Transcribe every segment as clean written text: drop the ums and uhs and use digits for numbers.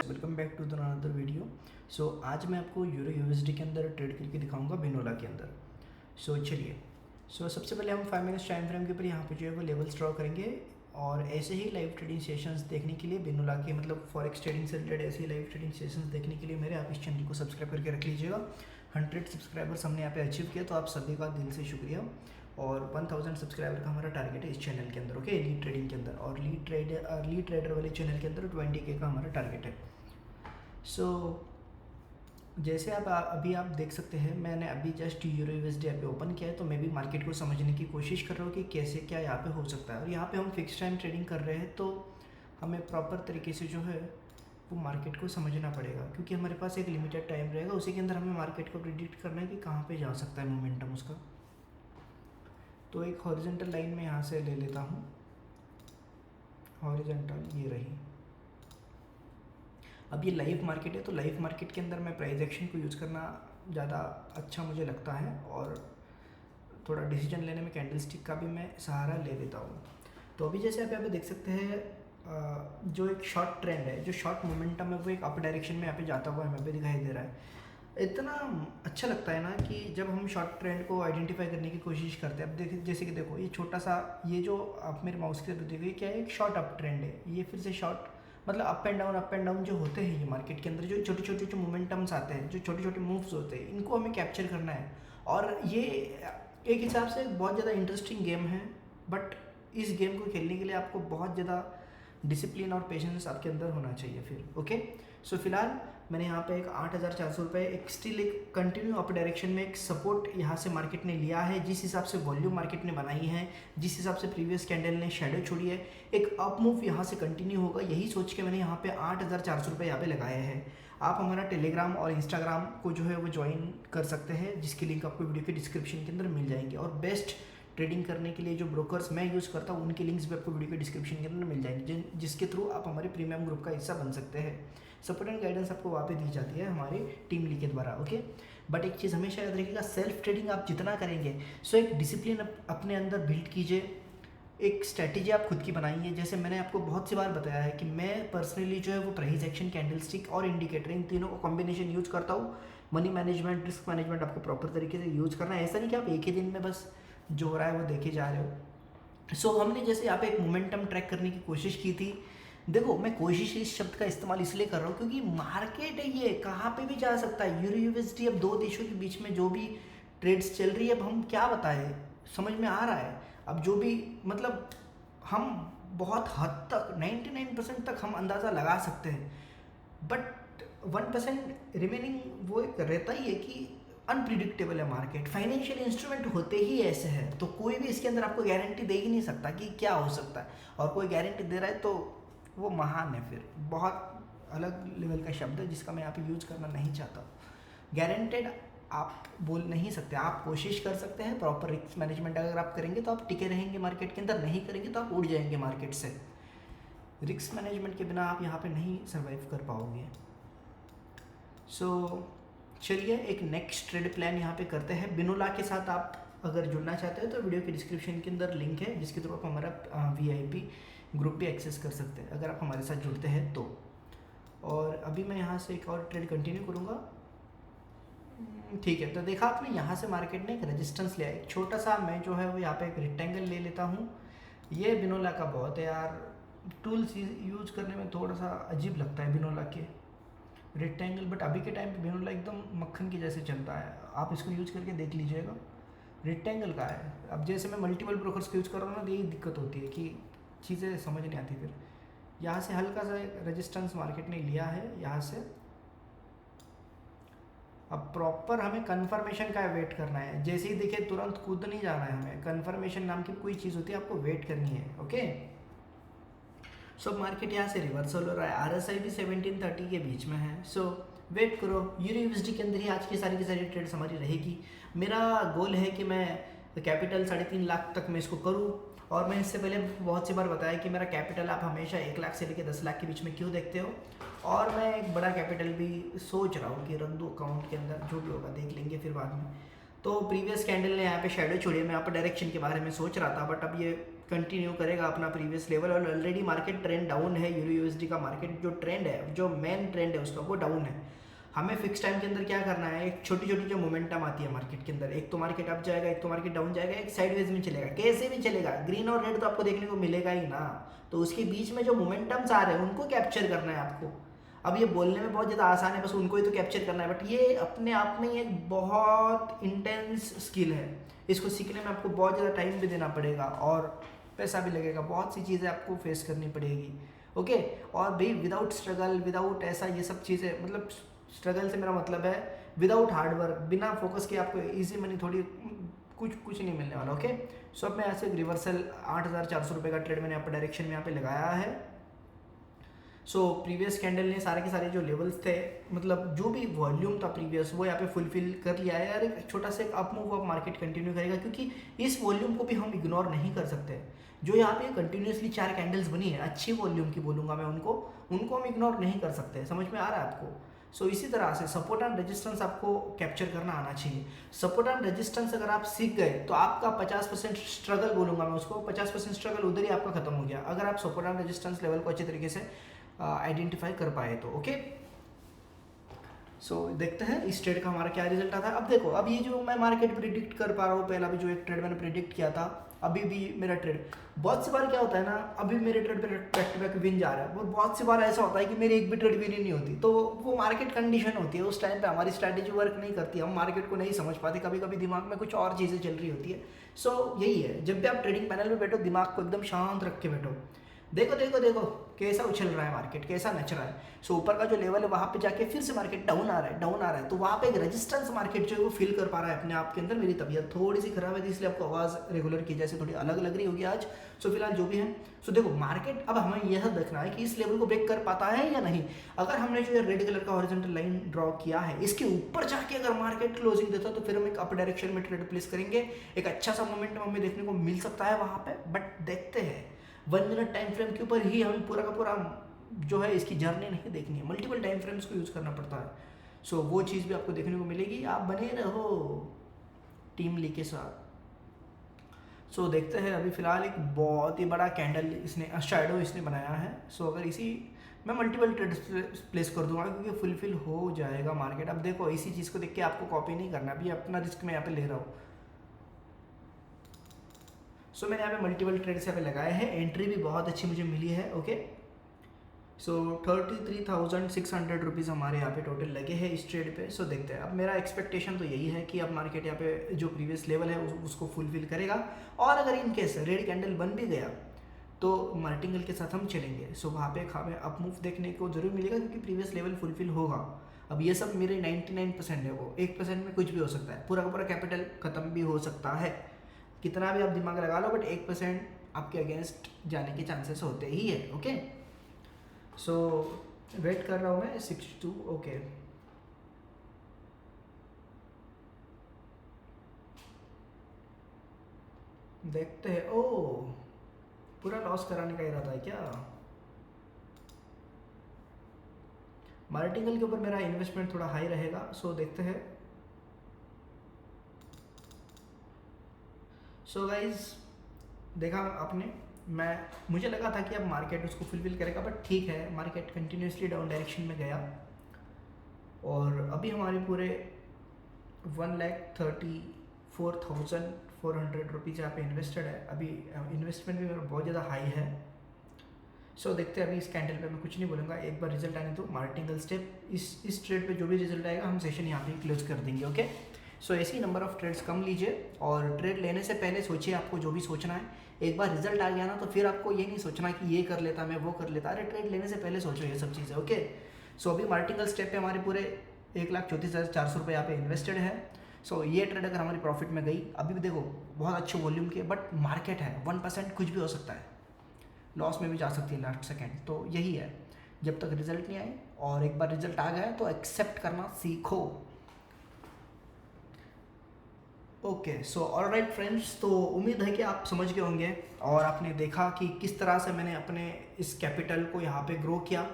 Welcome back to the another video. So आज मैं आपको यूरो यूएसडी के अंदर ट्रेड करके दिखाऊंगा बिनोला के अंदर। चलिए। सबसे पहले हम 5 मिनट्स टाइम फ्रेम के ऊपर यहाँ पे जो है वो लेवल्स ड्रॉ करेंगे और ऐसे ही लाइव ट्रेडिंग सेशंस देखने के लिए बिनोला के मतलब फॉरेक्स ट्रेडिंग से रिलेटेड ऐसे ही लाइव ट्रेडिंग सेशंस देखने के लिए मेरे आप इस चैनल को सब्सक्राइब करके रख लीजिएगा। 100 सब्सक्राइबर्स हमने यहाँ पे अचीव किया, तो आप सभी का दिल से शुक्रिया। और 1000 सब्सक्राइबर का हमारा टारगेट है इस चैनल के अंदर, ओके, लीड ट्रेडिंग के अंदर। और लीड ट्रेडर वाले चैनल के अंदर 20K का हमारा टारगेट है। जैसे अभी आप देख सकते हैं, मैंने अभी just euro USD app open किया है, तो मैं भी मार्केट को समझने की कोशिश कर रहा हूँ कि कैसे क्या यहाँ पे हो सकता है। और यहाँ पे हम फिक्स टाइम ट्रेडिंग कर रहे हैं, तो हमें प्रॉपर तरीके से जो है वो मार्केट को समझना पड़ेगा, क्योंकि हमारे पास एक लिमिटेड टाइम रहेगा, उसी के अंदर हमें मार्केट को प्रिडिक्ट करना है कि कहाँ पे जा सकता है मोमेंटम उसका। तो एक हॉरिजॉन्टल लाइन में यहाँ से ले लेता हूँ, हॉरिजॉन्टल ये रही। अब ये लाइव मार्केट है, तो लाइव मार्केट के अंदर मैं प्राइस एक्शन को यूज़ करना ज़्यादा अच्छा मुझे लगता है, और थोड़ा डिसीजन लेने में कैंडलस्टिक का भी मैं सहारा ले लेता हूँ। तो अभी जैसे आप यहाँ पे देख सकते हैं, जो एक शॉर्ट ट्रेंड है, जो शॉर्ट मोमेंटम है, वो एक अप डायरेक्शन में यहाँ पे जाता हुआ हमें पे दिखाई दे रहा है। इतना अच्छा लगता है ना कि जब हम शॉर्ट ट्रेंड को आइडेंटिफाई करने की कोशिश करते हैं। अब देखिए, जैसे कि देखो, ये छोटा सा, ये जो आप मेरे माउस के ऊपर देखिए, क्या है, एक शॉर्ट अप ट्रेंड है। ये फिर से शॉर्ट मतलब अप एंड डाउन जो होते हैं ये मार्केट के अंदर, जो छोटे छोटे जो मोमेंटम्स आते हैं, जो छोटे छोटे मूव्स होते हैं, इनको हमें कैप्चर करना है। और ये एक हिसाब से बहुत ज़्यादा इंटरेस्टिंग गेम है, बट इस गेम को खेलने के लिए आपको बहुत ज़्यादा डिसिप्लिन और पेशेंस आपके अंदर होना चाहिए फिर, ओके। फिलहाल मैंने यहाँ पे एक 8,400 रुपये, एक स्टिल एक कंटिन्यू अप डायरेक्शन में एक सपोर्ट यहाँ से मार्केट ने लिया है। जिस हिसाब से वॉल्यूम मार्केट ने बनाई है, जिस हिसाब से प्रीवियस कैंडल ने शेडो छोड़ी है, एक अप मूव यहाँ से कंटिन्यू होगा, यही सोच के मैंने यहाँ पे 8,400 रुपये यहाँ पे लगाए हैं। आप हमारा टेलीग्राम और इंस्टाग्राम को जो है वो ज्वाइन कर सकते हैं, जिसकी लिंक आपको वीडियो के डिस्क्रिप्शन के अंदर मिल जाएंगे। और बेस्ट ट्रेडिंग करने के लिए जो ब्रोकर्स मैं यूज़ करता हूँ, उनकी लिंक्स भी आपको वीडियो के डिस्क्रिप्शन के अंदर मिल जाएंगे, जिसके थ्रू आप हमारे प्रीमियम ग्रुप का हिस्सा बन सकते हैं। सपोर्ट एंड गाइडेंस आपको वहाँ पे दी जाती है हमारे टीम ली के द्वारा, ओके। बट एक चीज़ हमेशा याद रखिएगा, सेल्फ ट्रेडिंग आप जितना करेंगे, एक डिसिप्लिन अपने अंदर बिल्ड कीजिए, एक स्ट्रैटेजी आप खुद की बनाइए। जैसे मैंने आपको बहुत सी बार बताया है कि मैं पर्सनली जो है वो प्राइस एक्शन, कैंडलस्टिक और इंडिकेटर, इन तीनों को कॉम्बिनेशन यूज़ करता हूँ। मनी मैनेजमेंट, रिस्क मैनेजमेंट आपको प्रॉपर तरीके से यूज़ करना है। ऐसा नहीं कि आप एक ही दिन में बस जो हो रहा है वो देखे जा रहे हो। हमने जैसे यहाँ पे एक मोमेंटम ट्रैक करने की कोशिश की थी। देखो, मैं कोशिश इस शब्द का इस्तेमाल इसलिए कर रहा हूँ क्योंकि मार्केट है, ये कहाँ पे भी जा सकता है। यूरो यूएसडी, अब दो देशों के बीच में जो भी ट्रेड्स चल रही है, अब हम क्या बताएं, समझ में आ रहा है। अब जो भी मतलब हम बहुत हद तक 99% तक हम अंदाज़ा लगा सकते हैं, बट 1% रिमेनिंग वो एक रहता ही है कि अनप्रिडिक्टेबल है मार्केट। फाइनेंशियल इंस्ट्रूमेंट होते ही ऐसे हैं, तो कोई भी इसके अंदर आपको गारंटी दे ही नहीं सकता कि क्या हो सकता है। और कोई गारंटी दे रहा है तो वो महान है, फिर बहुत अलग लेवल का शब्द है जिसका मैं यहाँ पे यूज़ करना नहीं चाहता। गारंटेड आप बोल नहीं सकते, आप कोशिश कर सकते हैं। प्रॉपर रिस्क मैनेजमेंट अगर आप करेंगे तो आप टिके रहेंगे मार्केट के अंदर, नहीं करेंगे तो आप उड़ जाएंगे मार्केट से। रिस्क मैनेजमेंट के बिना आप यहाँ पे नहीं सर्वाइव कर पाओगे। चलिए, एक नेक्स्ट ट्रेड प्लान यहाँ पे करते हैं बिनोला के साथ। आप अगर जुड़ना चाहते हो तो वीडियो के डिस्क्रिप्शन के अंदर लिंक है, जिसके थ्रू आप हमारा VIP ग्रुप भी एक्सेस कर सकते हैं अगर आप हमारे साथ जुड़ते हैं तो। और अभी मैं यहाँ से एक और ट्रेड कंटिन्यू करूँगा, ठीक है। तो देखा आपने, यहाँ से मार्केट ने एक रेजिस्टेंस लिया, एक छोटा सा। मैं जो है वो यहाँ पे एक रेक्टेंगल ले लेता हूँ। ये बिनोला का बहुत है यार, टूल्स यूज़ करने में थोड़ा सा अजीब लगता है बिनोला के रेक्टेंगल, बट अभी के टाइम पे बिनोला एकदम मक्खन की जैसे चलता है। आप इसको यूज़ करके देख लीजिएगा, रेक्टेंगल का है। अब जैसे मैं मल्टीपल ब्रोकर्स को यूज़ कर रहा हूँ ना, तो यही दिक्कत होती है कि चीज़ें समझ नहीं आती। फिर यहाँ से हल्का सा रेजिस्टेंस मार्केट ने लिया है यहाँ से। अब प्रॉपर हमें कन्फर्मेशन का वेट करना है। जैसे ही दिखे तुरंत कूद नहीं जाना है हमें। कन्फर्मेशन नाम की कोई चीज़ होती है, आपको वेट करनी है, ओके। मार्केट यहाँ से रिवर्सल हो रहा है, RSI भी 1730 के बीच में है। वेट करो। यूरो यूएसडी के अंदर ही आज की सारी ट्रेड्स हमारी रहेगी। मेरा गोल है कि मैं कैपिटल 3.5 लाख तक मैं इसको करूँ। और मैं इससे पहले बहुत सी बार बताया कि मेरा कैपिटल आप हमेशा 1 लाख से लेकर 10 लाख के बीच में क्यों देखते हो। और मैं एक बड़ा कैपिटल भी सोच रहा हूँ कि रख दूँ अकाउंट के अंदर, जो भी होगा देख लेंगे फिर बाद में। तो प्रीवियस कैंडल ने यहाँ पे शेडो छोड़ी है। मैं यहाँ पर डायरेक्शन के बारे में सोच रहा था, बट अब ये कंटिन्यू करेगा अपना प्रीवियस लेवल, और ऑलरेडी मार्केट ट्रेंड डाउन है। यूरो यूएसडी का मार्केट जो ट्रेंड है, जो मेन ट्रेंड है उसका, वो डाउन है। हमें फिक्स टाइम के अंदर क्या करना है, एक छोटी छोटी जो मोमेंटम आती है मार्केट के अंदर, एक तो मार्केट अप जाएगा, एक तो मार्केट डाउन जाएगा, एक साइडवेज में चलेगा, कैसे भी चलेगा, ग्रीन और रेड तो आपको देखने को मिलेगा ही ना। तो उसके बीच में जो मोमेंटम्स आ रहे हैं उनको कैप्चर करना है आपको। अब ये बोलने में बहुत ज़्यादा आसान है, बस उनको ही तो कैप्चर करना है, बट ये अपने आप में एक बहुत इंटेंस स्किल है। इसको सीखने में आपको बहुत ज़्यादा टाइम भी देना पड़ेगा और पैसा भी लगेगा, बहुत सी चीज़ें आपको फेस करनी पड़ेगी। ओके, और भाई विदाउट स्ट्रगल, विदाउट ऐसा ये सब चीज़ें, मतलब स्ट्रगल से मेरा मतलब है विदाउट हार्डवर्क, बिना फोकस के आपको इजी मनी थोड़ी कुछ नहीं मिलने वाला। ओके, सो अब मैं ऐसे रिवर्सल 8,400 रुपये का ट्रेड मैंने यहाँ पर डायरेक्शन में यहाँ पे लगाया है। सो प्रीवियस कैंडल ने सारे के सारे जो लेवल्स थे, मतलब जो भी वॉल्यूम था प्रीवियस, वो यहाँ पे फुलफिल कर लिया है। और एक छोटा सा एक up move up market continue करेगा, क्योंकि इस वॉल्यूम को भी हम इग्नोर नहीं कर सकते। जो यहाँ पे कंटिन्यूसली 4 कैंडल्स बनी है, अच्छी वॉल्यूम की बोलूँगा मैं उनको हम इग्नोर नहीं कर सकते। समझ में आ रहा है आपको? सो इसी तरह से सपोर्ट एंड रेजिस्टेंस आपको कैप्चर करना आना चाहिए। सपोर्ट एंड रेजिस्टेंस अगर आप सीख गए तो आपका 50% स्ट्रगल बोलूँगा मैं उसको, 50% स्ट्रगल उधर ही आपका खत्म हो गया, अगर आप सपोर्ट एंड रेजिस्टेंस लेवल को अच्छे तरीके से आइडेंटिफाई कर पाए तो। ओके, सो देखते हैं इस ट्रेड का हमारा क्या रिजल्ट आता है। अब देखो, अब ये जो मैं मार्केट प्रिडिक्ट कर पा रहा हूँ, पहला भी जो एक ट्रेड मैंने प्रिडिक्ट किया था, अभी भी मेरा ट्रेड, बहुत सी बार क्या होता है ना, अभी मेरे ट्रेड पे बैक टू बैक विन जा रहा है, और बहुत सी बार ऐसा होता है कि मेरी एक भी ट्रेड विन ही नहीं होती। तो वो मार्केट कंडीशन होती है, उस टाइम पे हमारी स्ट्रैटेजी वर्क नहीं करती, हम मार्केट को नहीं समझ पाते, कभी कभी दिमाग में कुछ और चीज़ें चल रही होती है। सो यही है, जब भी आप ट्रेडिंग पैनल में बैठो, दिमाग को एकदम शांत रख के बैठो, देखो देखो देखो कैसा उछल रहा है मार्केट, कैसा नच रहा है। सो ऊपर का जो लेवल है वहाँ पे जाके फिर से मार्केट डाउन आ रहा है, तो वहाँ पे एक रेजिस्टेंस मार्केट जो है वो फील कर पा रहा है अपने आप के अंदर। मेरी तबीयत थोड़ी सी खराब है, इसलिए आपको आवाज़ रेगुलर की जैसे थोड़ी अलग लग रही होगी आज। सो फिलहाल जो भी है, सो देखो मार्केट, अब हमें यह देखना है कि इस लेवल को ब्रेक कर पाता है या नहीं। अगर हमने जो रेड कलर का हॉरिजॉन्टल लाइन ड्रॉ किया है, इसके ऊपर जाके अगर मार्केट क्लोजिंग देता है तो फिर हम एक अप डायरेक्शन में ट्रेड प्लेस करेंगे, एक अच्छा सा मोमेंटम हमें देखने को मिल सकता है वहाँ पे। बट देखते हैं 1 मिनट टाइम फ्रेम के ऊपर ही हमें पूरा का पूरा जो है इसकी जर्नी नहीं देखनी है, मल्टीपल टाइम फ्रेम्स को यूज़ करना पड़ता है। सो वो चीज़ भी आपको देखने को मिलेगी, आप बने रहो टीम ली के साथ। सो देखते हैं, अभी फिलहाल एक बहुत ही बड़ा कैंडल इसने शैडो इसने बनाया है। सो अगर इसी मैं मल्टीपल ट्रेड प्लेस कर दूंगा, क्योंकि फुलफिल हो जाएगा मार्केट। अब देखो इसी चीज़ को देख के आपको कॉपी नहीं करना, अभी अपना रिस्क मैं यहाँ पे ले रहा हूँ। सो मैंने यहाँ पे मल्टीपल ट्रेड्स यहाँ पे लगाए हैं, एंट्री भी बहुत अच्छी मुझे मिली है। ओके, सो 33,600 रुपीज़ हमारे यहाँ पे टोटल लगे हैं इस ट्रेड पे। सो देखते हैं, अब मेरा एक्सपेक्टेशन तो यही है कि अब मार्केट यहाँ पे जो प्रीवियस लेवल है उसको फुलफिल करेगा, और अगर इन केस रेड कैंडल बन भी गया तो मार्टिंगल के साथ हम चलेंगे। सो वहाँ पे हमें अप मूव देखने को जरूर मिलेगा, क्योंकि प्रीवियस लेवल फुलफिल होगा। अब ये सब मेरे 99% है, वो 1% में कुछ भी हो सकता है, पूरा का पूरा कैपिटल खत्म भी हो सकता है, कितना भी आप दिमाग लगा लो, बट 1% आपके अगेंस्ट जाने के चांसेस होते ही है। ओके, सो वेट कर रहा हूँ मैं 62। ओके, देखते हैं। ओ, पूरा लॉस कराने का इरादा है क्या? मार्टिंगल के ऊपर मेरा इन्वेस्टमेंट थोड़ा हाई रहेगा। सो देखते हैं। सो गाइज, देखा आपने, मुझे लगा था कि अब मार्केट उसको फुलफिल करेगा, बट ठीक है, मार्केट कंटिन्यूसली डाउन डायरेक्शन में गया, और अभी हमारे पूरे 1,34,400 रुपीज़ यहाँ पे इन्वेस्टेड है। अभी इन्वेस्टमेंट भी मेरा बहुत ज़्यादा हाई है। सो देखते हैं, अभी इस कैंडल पे मैं कुछ नहीं बोलूँगा, एक बार रिजल्ट आने तो मार्टिंगल स्टेप, इस ट्रेड पे जो भी रिजल्ट आएगा हम सेशन यहाँ पे क्लोज कर देंगे। ओके, सो ऐसी नंबर ऑफ ट्रेड्स कम लीजिए, और ट्रेड लेने से पहले सोचिए आपको जो भी सोचना है। एक बार रिजल्ट आ गया ना तो फिर आपको ये नहीं सोचना कि ये कर लेता मैं, वो कर लेता। अरे ट्रेड लेने से पहले सोचो ये सब चीज़ें। ओके, सो अभी मार्टिंगल स्टेप पे हमारे पूरे 1,34,400 रुपये यहाँ पे इन्वेस्टेड है। सो ये ट्रेड अगर हमारी प्रॉफिट में गई, अभी भी देखो बहुत अच्छे वॉल्यूम की है, बट मार्केट है 1% कुछ भी हो सकता है, लॉस में भी जा सकती है लास्ट सेकेंड। तो यही है, जब तक रिजल्ट नहीं आए, और एक बार रिजल्ट आ गया तो एक्सेप्ट करना सीखो। ओके, सो ऑलराइट फ्रेंड्स, तो उम्मीद है कि आप समझ गए होंगे, और आपने देखा कि किस तरह से मैंने अपने इस कैपिटल को यहाँ पे ग्रो किया।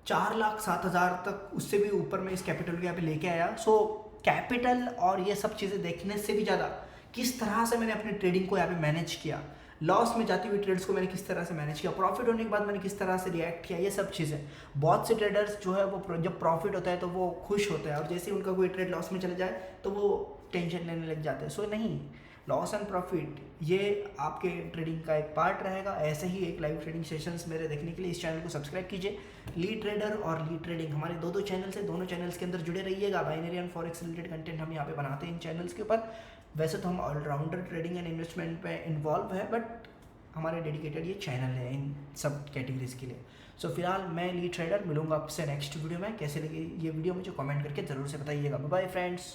4,07,000 तक, उससे भी ऊपर मैं इस कैपिटल को यहाँ पे लेके आया। सो कैपिटल और ये सब चीज़ें देखने से भी ज़्यादा किस तरह से मैंने अपनी ट्रेडिंग को यहाँ पे मैनेज किया, लॉस में जाती हुई ट्रेड्स को मैंने किस तरह से मैनेज किया, प्रॉफिट होने के बाद मैंने किस तरह से रिएक्ट किया, ये सब चीज़ें। बहुत से ट्रेडर्स जो है वो जब प्रॉफिट होता है तो वो खुश होते हैं, और जैसे ही उनका कोई ट्रेड लॉस में चले जाए तो वो टेंशन लेने लग जाते हैं। सो नहीं, लॉस एंड प्रॉफिट ये आपके ट्रेडिंग का एक पार्ट रहेगा। ऐसे ही एक लाइव ट्रेडिंग सेशंस मेरे देखने के लिए इस चैनल को सब्सक्राइब कीजिए। लीड ट्रेडर और लीड ट्रेडिंग हमारे दो चैनल्स हैं, दोनों चैनल्स के अंदर जुड़े रहिएगा। Binary and forex related content हम यहाँ पे बनाते हैं इन चैनल्स के ऊपर। वैसे तो हम ऑलराउंडर ट्रेडिंग एंड इन्वेस्टमेंट पे इन्वॉल्व है, बट हमारे डेडिकेटेड ये चैनल है इन सब कैटेगरीज के लिए। सो फिलहाल मैं लीड ट्रेडर, मिलूंगा आपसे नेक्स्ट वीडियो में। कैसे लगी ये वीडियो मुझे कमेंट करके ज़रूर से बताइएगा। Bye bye friends.